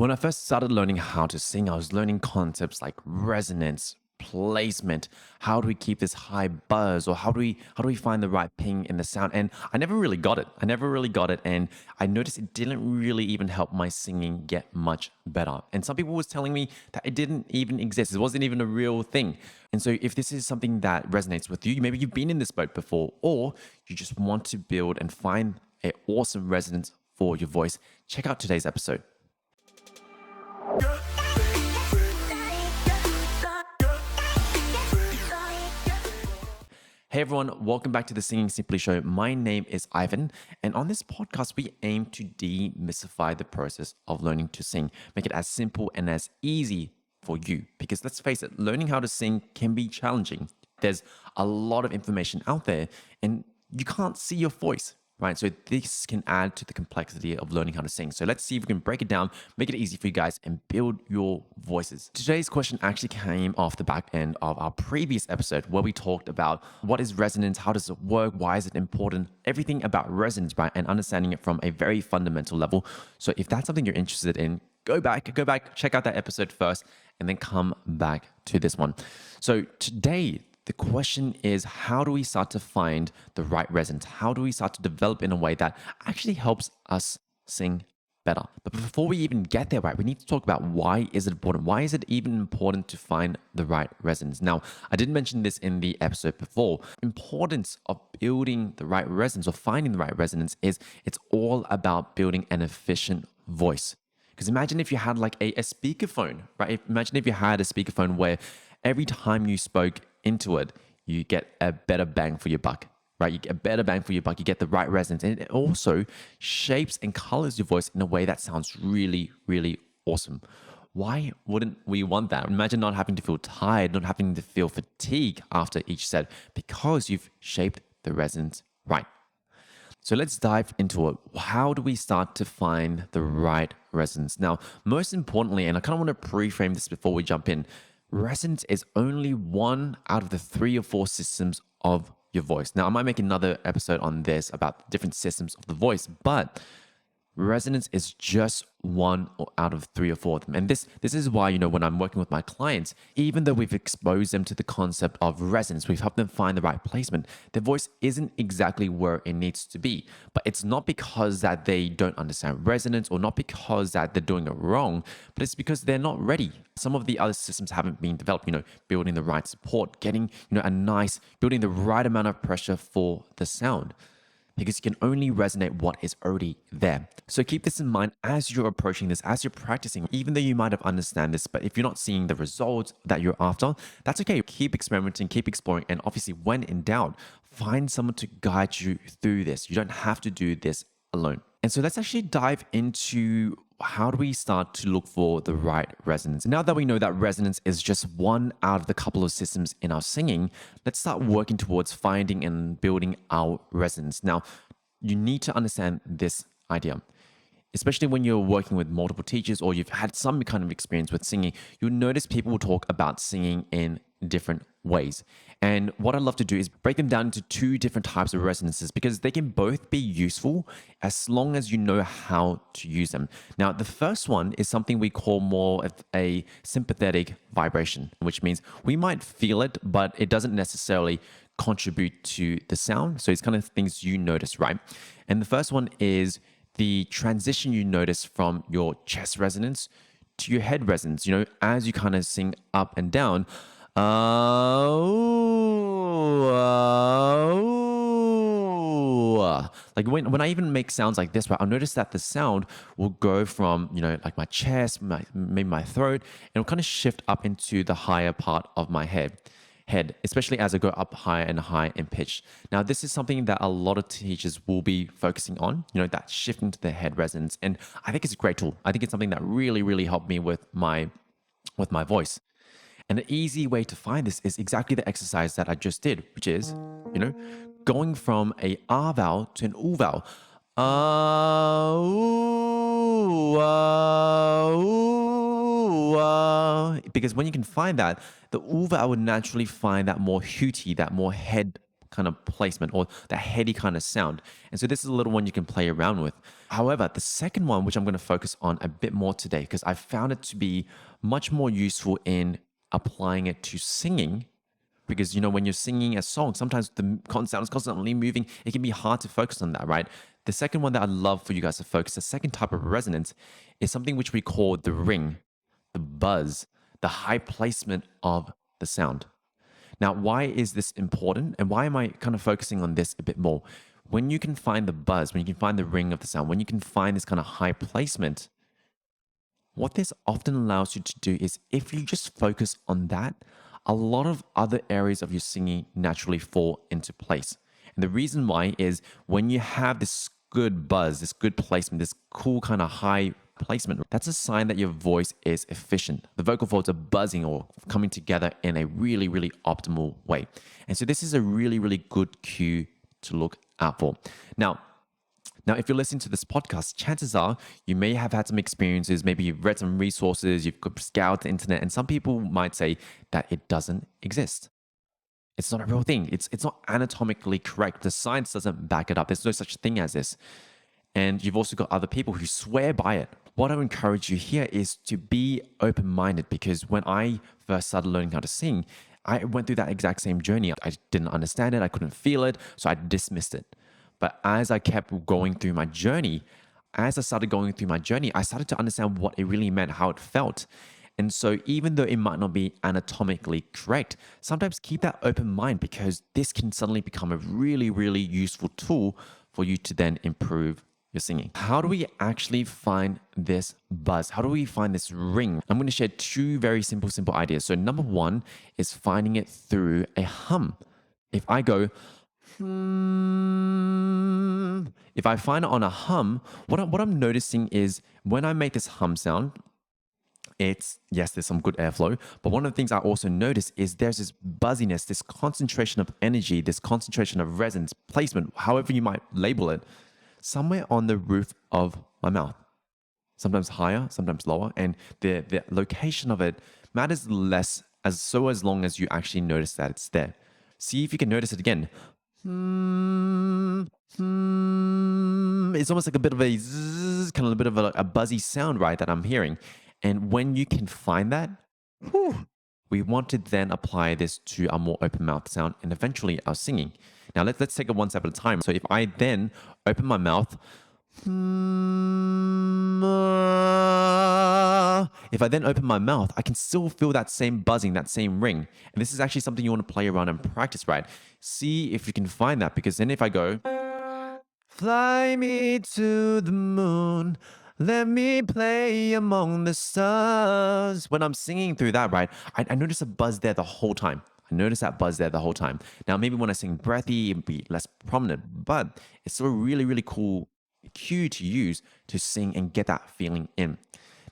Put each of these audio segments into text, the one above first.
When I first started learning how to sing, I was learning concepts like resonance, placement, how do we keep this high buzz, or how do we find the right ping in the sound? And I never really got it. I never really got it, and I noticed it didn't really even help my singing get much better. And some people was telling me that it didn't even exist. It wasn't even a real thing. And so if this is something that resonates with you, maybe you've been in this boat before, or you just want to build and find an awesome resonance for your voice, check out today's episode. Hey everyone, welcome back to the Singing Simply Show. My name is Ivan, and on this podcast, we aim to demystify the process of learning to sing, make it as simple and as easy for you. Because let's face it, learning how to sing can be challenging. There's a lot of information out there, and you can't see your voice, right? So this can add to the complexity of learning how to sing. So let's see if we can break it down, make it easy for you guys, and build your voices. Today's question actually came off the back end of our previous episode where we talked about what is resonance, how does it work, why is it important, everything about resonance, right? And understanding it from a very fundamental level. So if that's something you're interested in, go back, check out that episode first, and then come back to this one. So today, the question is, how do we start to find the right resonance? How do we start to develop in a way that actually helps us sing better? But before we even get there, right, we need to talk about why is it important? Why is it even important to find the right resonance? Now, I didn't mention this in the episode before. Importance of building the right resonance or finding the right resonance is it's all about building an efficient voice. Because imagine if you had like a speakerphone, right? Imagine if you had a speakerphone where every time you spoke into it, you get a better bang for your buck, right? You get a better bang for your buck. You get the right resonance. And it also shapes and colors your voice in a way that sounds really, really awesome. Why wouldn't we want that? Imagine not having to feel tired, not having to feel fatigue after each set because you've shaped the resonance right. So let's dive into it. How do we start to find the right resonance? Now, most importantly, and I kind of want to pre-frame this before we jump in, resonance is only one out of the 3 or 4 systems of your voice. Now, I might make another episode on this about the different systems of the voice, but resonance is just one out of 3 or 4 of them. And this is why, when I'm working with my clients, even though we've exposed them to the concept of resonance, we've helped them find the right placement, their voice isn't exactly where it needs to be. But it's not because that they don't understand resonance or not because that they're doing it wrong, but it's because they're not ready. Some of the other systems haven't been developed, building the right support, getting, building the right amount of pressure for the sound. Because you can only resonate what is already there. So keep this in mind as you're approaching this, as you're practicing, even though you might have understand this, but if you're not seeing the results that you're after, that's okay. Keep experimenting, keep exploring, and obviously when in doubt, find someone to guide you through this. You don't have to do this alone. And so let's actually dive into how do we start to look for the right resonance. Now that we know that resonance is just one out of the couple of systems in our singing, let's start working towards finding and building our resonance. Now, you need to understand this idea. Especially when you're working with multiple teachers or you've had some kind of experience with singing, you'll notice people will talk about singing in different ways. And what I love to do is break them down into 2 different types of resonances because they can both be useful as long as you know how to use them. Now, the first one is something we call more of a sympathetic vibration, which means we might feel it, but it doesn't necessarily contribute to the sound. So it's kind of things you notice, right? And the first one is the transition you notice from your chest resonance to your head resonance, as you kind of sing up and down. Like when I even make sounds like this, right, I'll notice that the sound will go from, like my chest, maybe my throat, and it'll kind of shift up into the higher part of my head, especially as I go up higher and higher in pitch. Now, this is something that a lot of teachers will be focusing on, that shift into the head resonance. And I think it's a great tool. I think it's something that really, really helped me with my voice. And the easy way to find this is exactly the exercise that I just did, which is, going from a R vowel to an U vowel. Because when you can find that, the U vowel would naturally find that more hooty, that more head kind of placement or that heady kind of sound. And so this is a little one you can play around with. However, the second one, which I'm going to focus on a bit more today, because I found it to be much more useful in applying it to singing. Because when you're singing a song, sometimes the sound is constantly moving. It can be hard to focus on that, right? The second one that I'd love for you guys to focus, the second type of resonance, is something which we call the ring, the buzz, the high placement of the sound. Now, why is this important? And why am I kind of focusing on this a bit more? When you can find the buzz, when you can find the ring of the sound, when you can find this kind of high placement, what this often allows you to do is if you just focus on that, a lot of other areas of your singing naturally fall into place. And the reason why is when you have this good buzz, this good placement, this cool kind of high placement, that's a sign that your voice is efficient. The vocal folds are buzzing or coming together in a really, really optimal way. And so this is a really, really good cue to look out for. Now, if you're listening to this podcast, chances are you may have had some experiences. Maybe you've read some resources, you've scoured the internet, and some people might say that it doesn't exist. It's not a real thing. It's not anatomically correct. The science doesn't back it up. There's no such thing as this. And you've also got other people who swear by it. What I would encourage you here is to be open-minded, because when I first started learning how to sing, I went through that exact same journey. I didn't understand it. I couldn't feel it. So I dismissed it. But as I kept going through my journey, I started to understand what it really meant, how it felt. And so even though it might not be anatomically correct, sometimes keep that open mind, because this can suddenly become a really, really useful tool for you to then improve your singing. How do we actually find this buzz? How do we find this ring? I'm going to share two very simple ideas. So number one is finding it through a hum. If I go, if I find it on a hum, what I'm noticing is when I make this hum sound, yes, there's some good airflow, but one of the things I also notice is there's this buzziness, this concentration of energy, this concentration of resonance, placement, however you might label it, somewhere on the roof of my mouth. Sometimes higher, sometimes lower, and the location of it matters less as long as you actually notice that it's there. See if you can notice it again. It's almost like a bit of a zzz, kind of a bit of a buzzy sound, right, that I'm hearing. And when you can find that, we want to then apply this to our more open mouth sound and eventually our singing. Now let's take it one step at a time. So if I then open my mouth, if I then open my mouth, I can still feel that same buzzing, that same ring. And this is actually something you want to play around and practice, right? See if you can find that, because then if I go, fly me to the moon, let me play among the stars. When I'm singing through that, right, I notice a buzz there the whole time. I notice that buzz there the whole time. Now, maybe when I sing breathy, it'd be less prominent, but it's still a really, really cool cue to use to sing and get that feeling in.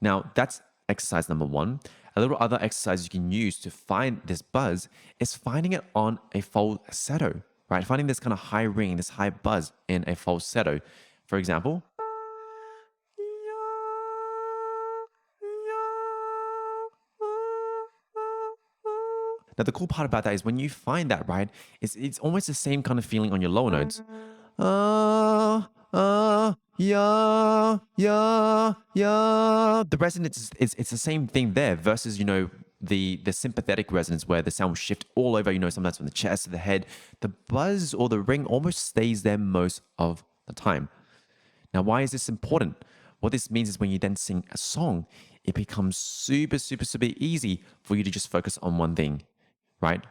Now, that's exercise number one. A little other exercise you can use to find this buzz is finding it on a falsetto, right? Finding this kind of high ring, this high buzz in a falsetto. For example, now the cool part about that is when you find that, right, it's almost the same kind of feeling on your lower notes. Yeah, yeah, yeah. The resonance it's the same thing there versus, the sympathetic resonance where the sound will shift all over, sometimes from the chest to the head. The buzz or the ring almost stays there most of the time. Now, why is this important? What this means is when you then sing a song, it becomes super, super, super easy for you to just focus on one thing, right?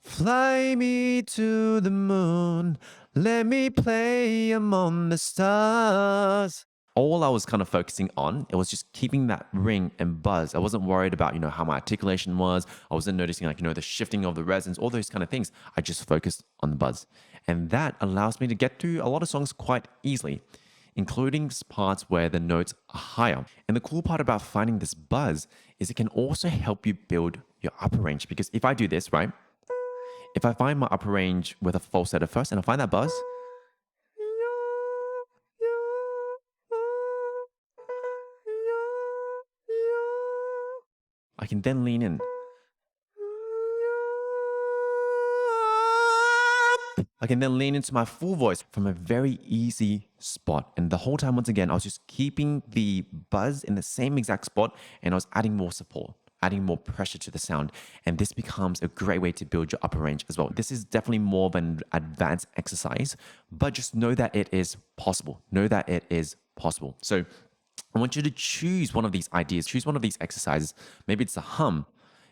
Fly me to the moon, let me play among the stars. All I was kind of focusing on, it was just keeping that ring and buzz. I wasn't worried about, how my articulation was. I wasn't noticing the shifting of the resonance, all those kind of things. I just focused on the buzz. And that allows me to get through a lot of songs quite easily, including parts where the notes are higher. And the cool part about finding this buzz is it can also help you build your upper range. Because if I do this, right? If I find my upper range with a falsetto first and I find that buzz, I can then lean in. I can then lean into my full voice from a very easy spot. And the whole time, once again, I was just keeping the buzz in the same exact spot and I was adding more support, adding more pressure to the sound. And this becomes a great way to build your upper range as well. This is definitely more of an advanced exercise, but just know that it is possible. Know that it is possible. So I want you to choose one of these ideas, choose one of these exercises. Maybe it's a hum,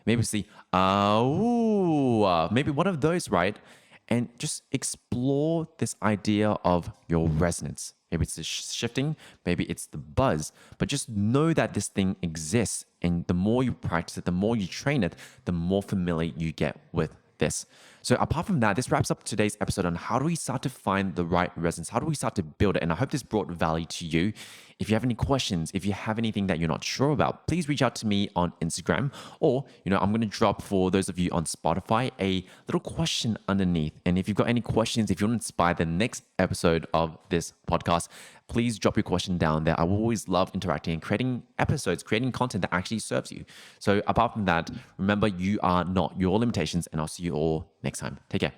maybe it's the ooh, maybe one of those, right? And just explore this idea of your resonance. Maybe it's the shifting, maybe it's the buzz, but just know that this thing exists. And the more you practice it, the more you train it, the more familiar you get with this. So apart from that, this wraps up today's episode on how do we start to find the right resonance? How do we start to build it? And I hope this brought value to you. If you have any questions, if you have anything that you're not sure about, please reach out to me on Instagram, or, I'm going to drop for those of you on Spotify a little question underneath. And if you've got any questions, if you want to inspire the next episode of this podcast, please drop your question down there. I will always love interacting and creating episodes, creating content that actually serves you. So apart from that, remember, you are not your limitations, and I'll see you all next time. Take care.